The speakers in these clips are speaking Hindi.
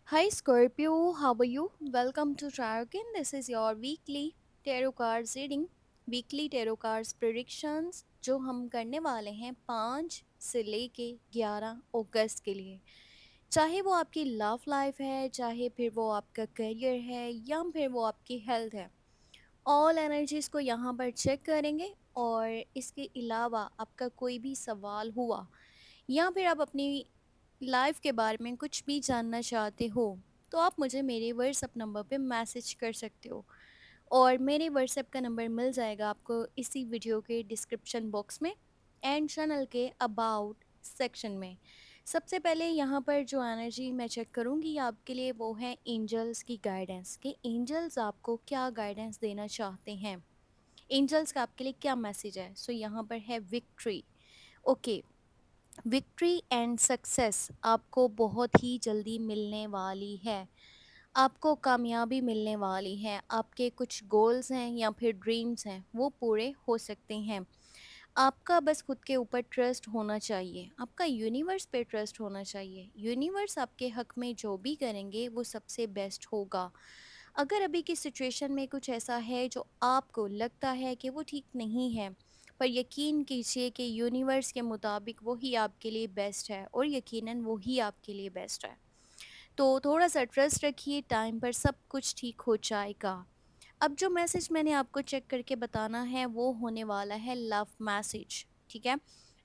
Hi Scorpio, how are you? Welcome to Trarokin. This is your weekly tarot cards reading, weekly tarot cards predictions जो हम करने वाले हैं 5 से लेके 11 अगस्त के लिए। चाहे वो आपकी लव लाइफ है, चाहे फिर वो आपका करियर है या फिर वो आपकी हेल्थ है, ऑल एनर्जीज को यहाँ पर चेक करेंगे। और इसके अलावा आपका कोई भी सवाल हुआ या फिर आप अपनी लाइफ के बारे में कुछ भी जानना चाहते हो तो आप मुझे मेरे व्हाट्सएप नंबर पे मैसेज कर सकते हो। और मेरे व्हाट्सएप का नंबर मिल जाएगा आपको इसी वीडियो के डिस्क्रिप्शन बॉक्स में एंड चैनल के अबाउट सेक्शन में। सबसे पहले यहाँ पर जो एनर्जी मैं चेक करूँगी आपके लिए वो है एंजल्स की गाइडेंस, कि एंजल्स आपको क्या गाइडेंस देना चाहते हैं, एंजल्स का आपके लिए क्या मैसेज है। सो यहाँ पर है victory. Okay, victory and success आपको बहुत ही जल्दी मिलने वाली है, आपको कामयाबी मिलने वाली है, आपके कुछ गोल्स हैं या फिर ड्रीम्स हैं वो पूरे हो सकते हैं। आपका बस खुद के ऊपर ट्रस्ट होना चाहिए, आपका यूनिवर्स पे ट्रस्ट होना चाहिए। यूनिवर्स आपके हक में जो भी करेंगे वो सबसे बेस्ट होगा। अगर अभी की सिचुएशन में कुछ ऐसा है जो आपको लगता है कि वो ठीक नहीं है, पर यकीन कीजिए कि यूनिवर्स के मुताबिक वही आपके लिए बेस्ट है और यकीनन वही आपके लिए बेस्ट है। तो थोड़ा सा ट्रस्ट रखिए, टाइम पर सब कुछ ठीक हो जाएगा। अब जो मैसेज मैंने आपको चेक करके बताना है वो होने वाला है लव मैसेज। ठीक है,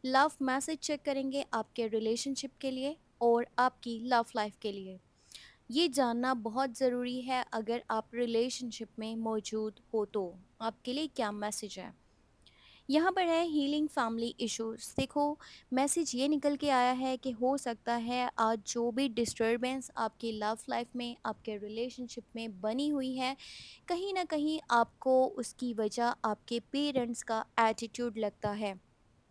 लव मैसेज चेक करेंगे आपके रिलेशनशिप के लिए और आपकी लव लाइफ के लिए। ये जानना बहुत ज़रूरी है अगर आप रिलेशनशिप में मौजूद हो तो आपके लिए क्या मैसेज है। यहाँ पर है हीलिंग फैमिली इश्यूज। देखो, मैसेज ये निकल के आया है कि हो सकता है आज जो भी डिस्टरबेंस आपकी लव लाइफ में, आपके रिलेशनशिप में बनी हुई है, कहीं ना कहीं आपको उसकी वजह आपके पेरेंट्स का एटीट्यूड लगता है,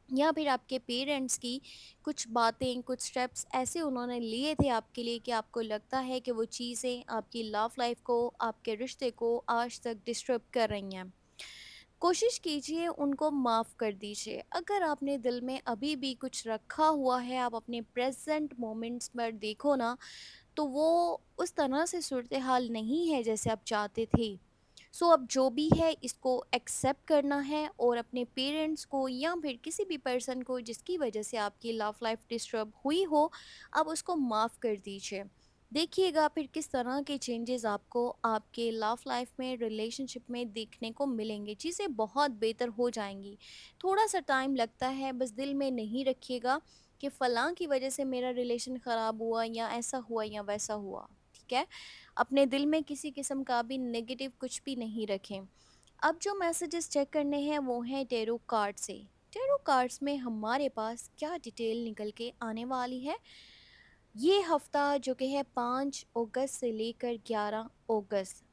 या फिर आपके पेरेंट्स की कुछ बातें, कुछ स्टेप्स ऐसे उन्होंने लिए थे आपके लिए कि आपको लगता है कि वो चीज़ें आपकी लव लाइफ को, आपके रिश्ते को आज तक डिस्टर्ब कर रही हैं। कोशिश कीजिए उनको माफ़ कर दीजिए। अगर आपने दिल में अभी भी कुछ रखा हुआ है, आप अपने प्रेजेंट मोमेंट्स पर देखो ना, तो वो उस तरह से सूरत हाल नहीं है जैसे आप चाहते थे। सो अब जो भी है इसको एक्सेप्ट करना है और अपने पेरेंट्स को या फिर किसी भी पर्सन को जिसकी वजह से आपकी लव लाइफ डिस्टर्ब हुई हो, अब उसको माफ़ कर दीजिए। देखिएगा फिर किस तरह के चेंजेस आपको आपके लव लाइफ में, रिलेशनशिप में देखने को मिलेंगे। चीज़ें बहुत बेहतर हो जाएंगी। थोड़ा सा टाइम लगता है, बस दिल में नहीं रखिएगा कि फ़लाँ की वजह से मेरा रिलेशन ख़राब हुआ या ऐसा हुआ या वैसा हुआ। ठीक है, अपने दिल में किसी किस्म का भी नेगेटिव कुछ भी नहीं रखें। अब जो मैसेजेस चेक करने हैं वो हैं टेरो कार्ड से। टेरो कार्ड्स में हमारे पास क्या डिटेल निकल के आने वाली है, ये हफ्ता जो कि है 5 अगस्त से लेकर 11 अगस्त,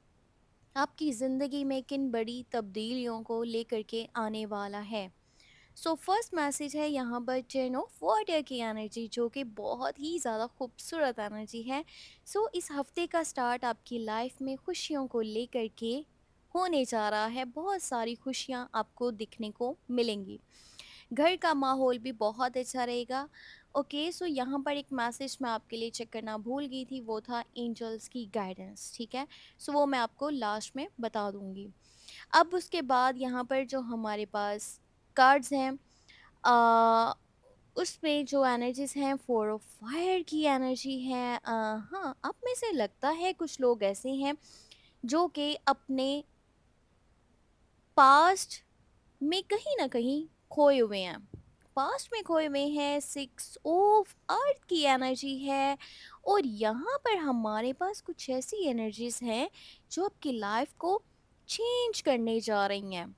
आपकी ज़िंदगी में किन बड़ी तब्दीलियों को लेकर के आने वाला है। सो फर्स्ट मैसेज है यहाँ पर टेन ऑफ वाटर की एनर्जी, जो कि बहुत ही ज़्यादा खूबसूरत एनर्जी है। सो इस हफ्ते का स्टार्ट आपकी लाइफ में खुशियों को लेकर के होने जा रहा है। बहुत सारी खुशियाँ आपको दिखने को मिलेंगी, घर का माहौल भी बहुत अच्छा रहेगा। ओके, सो यहाँ पर एक मैसेज मैं आपके लिए चेक करना भूल गई थी, वो था एंजल्स की गाइडेंस। ठीक है, सो वो मैं आपको लास्ट में बता दूंगी। अब उसके बाद यहाँ पर जो हमारे पास कार्ड्स हैं, अ, उसमें जो एनर्जीज हैं फोर ऑफ फायर की एनर्जी है। हाँ, आप में से लगता है कुछ लोग ऐसे हैं जो कि अपने पास्ट में कहीं ना कहीं खोए हुए हैं, पास्ट में खोए हुए हैं। 6 ऑफ अर्थ की एनर्जी है और यहाँ पर हमारे पास कुछ ऐसी एनर्जीज हैं जो आपकी लाइफ को चेंज करने जा रही हैं।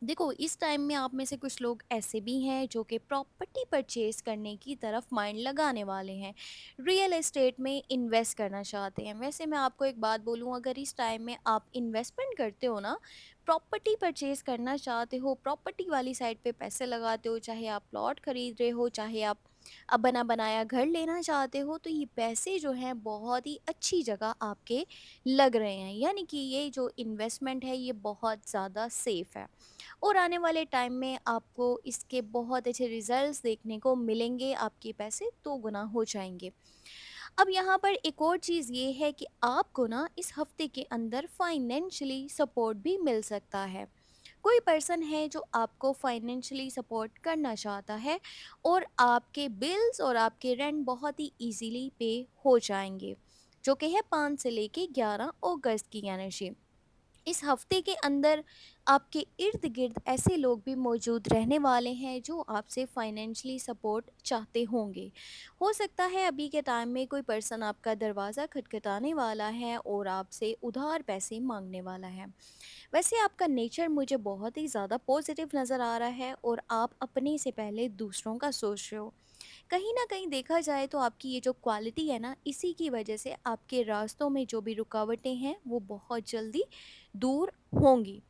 देखो, इस टाइम में आप में से कुछ लोग ऐसे भी हैं जो कि प्रॉपर्टी परचेज करने की तरफ माइंड लगाने वाले हैं, रियल एस्टेट में इन्वेस्ट करना चाहते हैं। वैसे मैं आपको एक बात बोलूं, अगर इस टाइम में आप इन्वेस्टमेंट करते हो ना, प्रॉपर्टी परचेज करना चाहते हो, प्रॉपर्टी वाली साइड पे पैसे लगाते हो, चाहे आप प्लॉट खरीद रहे हो, चाहे आप अब बना बनाया घर लेना चाहते हो, तो ये पैसे जो हैं बहुत ही अच्छी जगह आपके लग रहे हैं। यानी कि ये जो इन्वेस्टमेंट है ये बहुत ज़्यादा सेफ है और आने वाले टाइम में आपको इसके बहुत अच्छे रिजल्ट्स देखने को मिलेंगे, आपके पैसे 2 गुना हो जाएंगे। अब यहाँ पर एक और चीज़ ये है कि आपको ना इस हफ्ते के अंदर फाइनेंशियली सपोर्ट भी मिल सकता है। कोई पर्सन है जो आपको फाइनेंशियली सपोर्ट करना चाहता है और आपके बिल्स और आपके रेंट बहुत ही इजीली पे हो जाएंगे, जो कि है 5 से लेके 11 अगस्त की एनर्जी। इस हफ्ते के अंदर आपके इर्द गिर्द ऐसे लोग भी मौजूद रहने वाले हैं जो आपसे फाइनेंशियली सपोर्ट चाहते होंगे। हो सकता है अभी के टाइम में कोई पर्सन आपका दरवाज़ा खटखटाने वाला है और आपसे उधार पैसे मांगने वाला है। वैसे आपका नेचर मुझे बहुत ही ज़्यादा पॉजिटिव नज़र आ रहा है और आप अपने से पहले दूसरों का सोच रहे हो। कहीं ना कहीं देखा जाए तो आपकी ये जो क्वालिटी है ना, इसी की वजह से आपके रास्तों में जो भी रुकावटें हैं वो बहुत जल्दी दूर होंगी।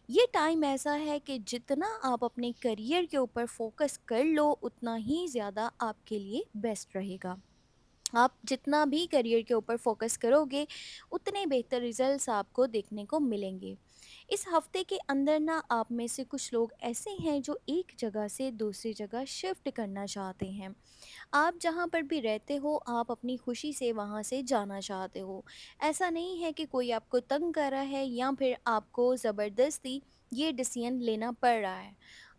ये टाइम ऐसा है कि जितना आप अपने करियर के ऊपर फोकस कर लो उतना ही ज़्यादा आपके लिए बेस्ट रहेगा। आप जितना भी करियर के ऊपर फोकस करोगे उतने बेहतर रिजल्ट्स आपको देखने को मिलेंगे। इस हफ्ते के अंदर ना आप में से कुछ लोग ऐसे हैं जो एक जगह से दूसरी जगह शिफ्ट करना चाहते हैं। आप जहाँ पर भी रहते हो आप अपनी खुशी से वहाँ से जाना चाहते हो। ऐसा नहीं है कि कोई आपको तंग कर रहा है या फिर आपको ज़बरदस्ती ये डिसीजन लेना पड़ रहा है।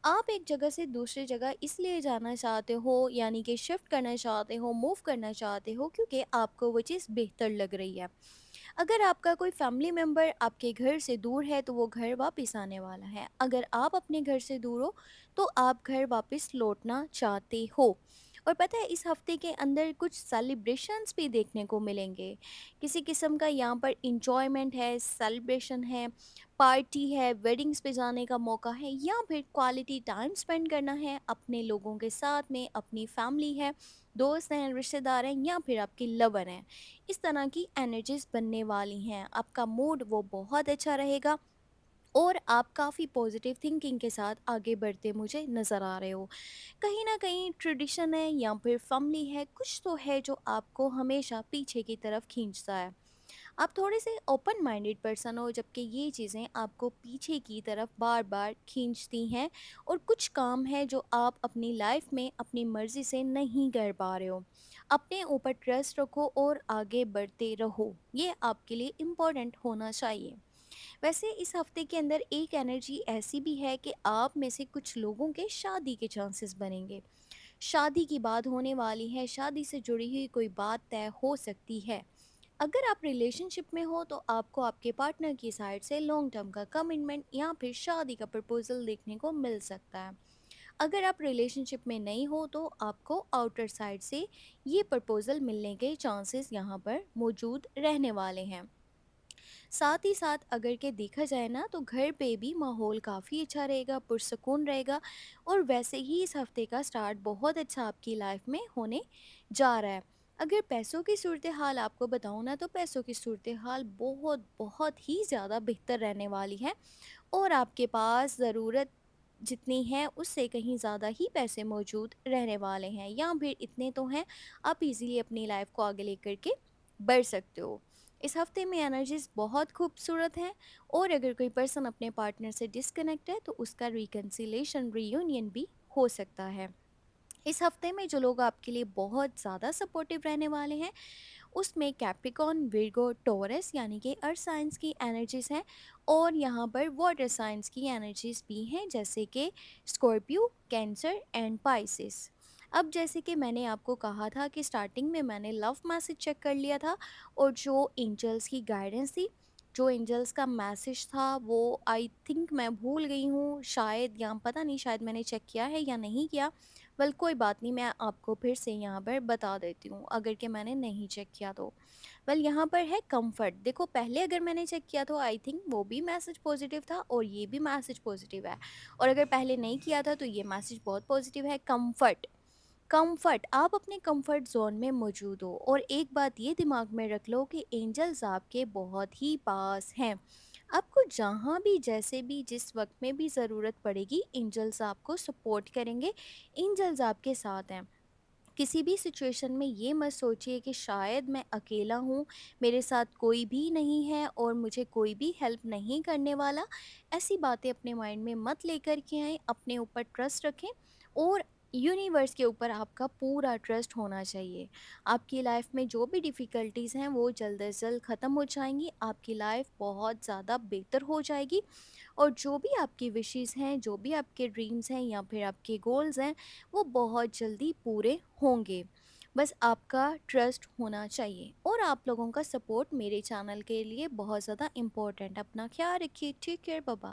आप एक जगह से दूसरी जगह इसलिए जाना चाहते हो, यानी कि शिफ्ट करना चाहते हो, मूव करना चाहते हो, क्योंकि आपको वो चीज़ बेहतर लग रही है। अगर आपका कोई फैमिली मेम्बर आपके घर से दूर है तो वो घर वापस आने वाला है। अगर आप अपने घर से दूर हो तो आप घर वापस लौटना चाहते हो। और पता है इस हफ्ते के अंदर कुछ सेलिब्रेशंस भी देखने को मिलेंगे। किसी किस्म का यहाँ पर इंजॉयमेंट है, सेलिब्रेशन है, पार्टी है, वेडिंग्स पे जाने का मौका है, या फिर क्वालिटी टाइम स्पेंड करना है अपने लोगों के साथ में। अपनी फैमिली है, दोस्त हैं, रिश्तेदार हैं, या फिर आपके लवर हैं। इस तरह की एनर्जीज बनने वाली हैं। आपका मूड वो बहुत अच्छा रहेगा और आप काफ़ी पॉजिटिव थिंकिंग के साथ आगे बढ़ते मुझे नज़र आ रहे हो। कहीं ना कहीं ट्रेडिशन है या फिर फैमिली है, कुछ तो है जो आपको हमेशा पीछे की तरफ खींचता है। आप थोड़े से ओपन माइंडेड पर्सन हो, जबकि ये चीज़ें आपको पीछे की तरफ बार बार खींचती हैं। और कुछ काम है जो आप अपनी लाइफ में अपनी मर्ज़ी से नहीं कर पा रहे हो। अपने ऊपर ट्रस्ट रखो और आगे बढ़ते रहो, ये आपके लिए इम्पोर्टेंट होना चाहिए। वैसे इस हफ्ते के अंदर एक एनर्जी ऐसी भी है कि आप में से कुछ लोगों के शादी के चांसेस बनेंगे। शादी की बात होने वाली है, शादी से जुड़ी हुई कोई बात तय हो सकती है। अगर आप रिलेशनशिप में हो तो आपको आपके पार्टनर की साइड से लॉन्ग टर्म का कमिटमेंट या फिर शादी का प्रपोजल देखने को मिल सकता है। अगर आप रिलेशनशिप में नहीं हो तो आपको आउटर साइड से ये प्रपोजल मिलने के चांसेस यहाँ पर मौजूद रहने वाले हैं। साथ ही साथ अगर के देखा जाए ना तो घर पे भी माहौल काफ़ी अच्छा रहेगा, पुरसकून रहेगा। और वैसे ही इस हफ्ते का स्टार्ट बहुत अच्छा आपकी लाइफ में होने जा रहा है। अगर पैसों की सूरत हाल आपको बताऊँ ना तो पैसों की सूरत हाल बहुत बहुत ही ज़्यादा बेहतर रहने वाली है। और आपके पास ज़रूरत जितनी है उससे कहीं ज़्यादा ही पैसे मौजूद रहने वाले हैं, या फिर इतने तो हैं आप इजीली अपनी लाइफ को आगे लेकर के बढ़ सकते हो। इस हफ्ते में एनर्जीज बहुत खूबसूरत हैं। और अगर कोई पर्सन अपने पार्टनर से डिस्कनेक्ट है तो उसका रिकन्सिलेशन रीयूनियन भी हो सकता है। इस हफ्ते में जो लोग आपके लिए बहुत ज़्यादा सपोर्टिव रहने वाले हैं उसमें कैप्रिकॉन, विर्गो, टॉरस यानी कि अर्थ साइंस की एनर्जीज हैं। और यहाँ पर वाटर साइंस की एनर्जीज भी हैं, जैसे कि स्कॉर्पियो, कैंसर एंड पाइसिस। अब जैसे कि मैंने आपको कहा था कि स्टार्टिंग में मैंने लव मैसेज चेक कर लिया था और जो एंजल्स की गाइडेंस थी, जो एंजल्स का मैसेज था वो आई थिंक मैं भूल गई हूँ शायद, या पता नहीं शायद मैंने चेक किया है या नहीं किया। वेल कोई बात नहीं, मैं आपको फिर से यहाँ पर बता देती हूँ अगर कि मैंने नहीं चेक किया तो। वेल यहाँ पर है कंफर्ट। देखो पहले अगर मैंने चेक किया तो आई थिंक वो भी मैसेज पॉजिटिव था और ये भी मैसेज पॉजिटिव है। और अगर पहले नहीं किया था तो ये मैसेज बहुत पॉजिटिव है। कंफर्ट, कंफर्ट, आप अपने कंफर्ट जोन में मौजूद हो। और एक बात ये दिमाग में रख लो कि एंजल्स आपके बहुत ही पास हैं। आपको जहाँ भी, जैसे भी, जिस वक्त में भी ज़रूरत पड़ेगी एंजल्स आपको सपोर्ट करेंगे। एंजल्स आपके साथ हैं। किसी भी सिचुएशन में ये मत सोचिए कि शायद मैं अकेला हूँ, मेरे साथ कोई भी नहीं है और मुझे कोई भी हेल्प नहीं करने वाला। ऐसी बातें अपने माइंड में मत लेकर के आएँ, अपने ऊपर ट्रस्ट रखें और यूनिवर्स के ऊपर आपका पूरा ट्रस्ट होना चाहिए। आपकी लाइफ में जो भी डिफ़िकल्टीज़ हैं वो जल्द से जल्द ख़त्म हो जाएँगी, आपकी लाइफ बहुत ज़्यादा बेहतर हो जाएगी और जो भी आपकी विशेज़ हैं, जो भी आपके ड्रीम्स हैं या फिर आपके गोल्स हैं, वो बहुत जल्दी पूरे होंगे। बस आपका ट्रस्ट होना चाहिए और आप लोगों का सपोर्ट मेरे चैनल के लिए बहुत ज़्यादा इम्पोर्टेंट है। अपना ख़्याल रखिए, टेक केयर, बाय बाय।